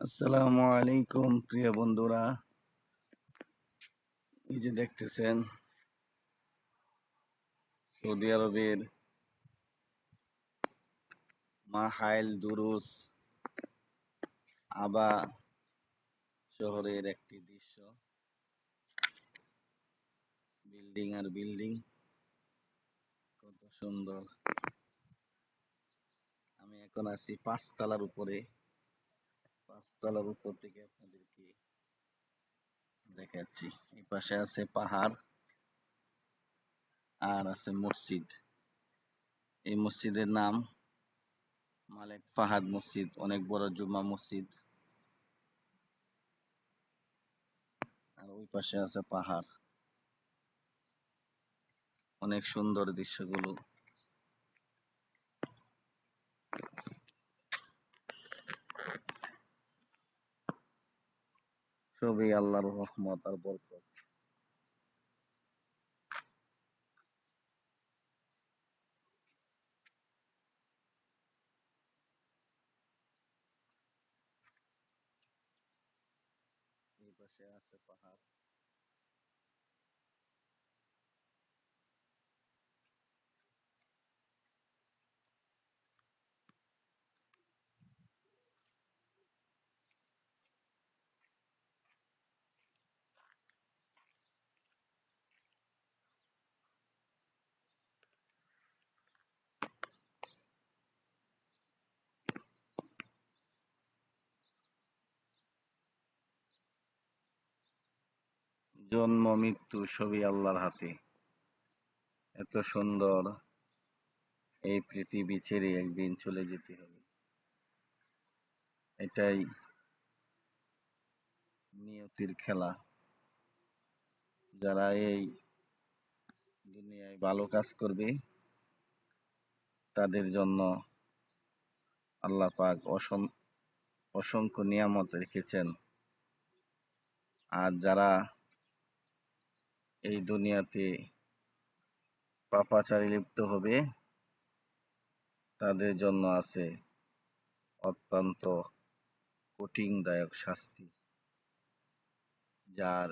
আসসালামু আলাইকুম প্রিয় বন্ধুরা। এই যে দেখতেছেন সৌদি আরবের মাহাইল দুরুস আবা শহরের একটি দৃশ্য। বিল্ডিং আর বিল্ডিং, কত সুন্দর। আমি এখন আছি পাঁচতলার উপরে। পাঁচতলার উপর থেকে আপনাদেরকে দেখাচ্ছি। এই পাশে আছে পাহাড় আর আছে মসজিদ। এই মসজিদের নাম মালেক ফাহাদ মসজিদ, অনেক বড় জুম্মা মসজিদ। আর ওই পাশে আছে পাহাড়। অনেক সুন্দর দৃশ্যগুলো। সবই আল্লাহর রহমত আর বরকত। এই পাশে আছে পাহাড়। জন্ম মৃত্যু সবই আল্লাহর হাতে। এত সুন্দর এই পৃথিবী ছেড়ে একদিন চলে যেতে হবে, এটাই নিয়তির খেলা। যারা এই দুনিয়ায় ভালো কাজ করবে তাদের জন্য আল্লাহ পাক অসংখ্য নিয়ামত রেখেছেন। আর যারা এই দুনিয়াতে পাপাচারে লিপ্ত হবে তাদের জন্য আছে অত্যন্ত কঠিনদায়ক শাস্তি, যার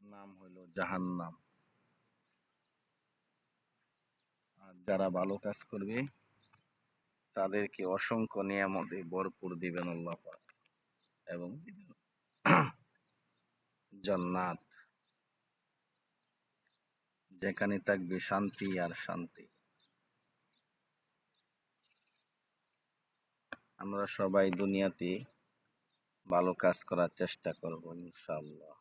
নাম হলো জাহান্নাম। আর যারা ভালো কাজ করবে তাদেরকে অসংখ্য নিয়ামতে ভরপুর দিবেন আল্লাহ পাক, এবং দিবেন জান্নাত, যেখানে থাকবে শান্তি আর শান্তি। আমরা সবাই দুনিয়াতে ভালো কাজ করার চেষ্টা করব ইনশাআল্লাহ।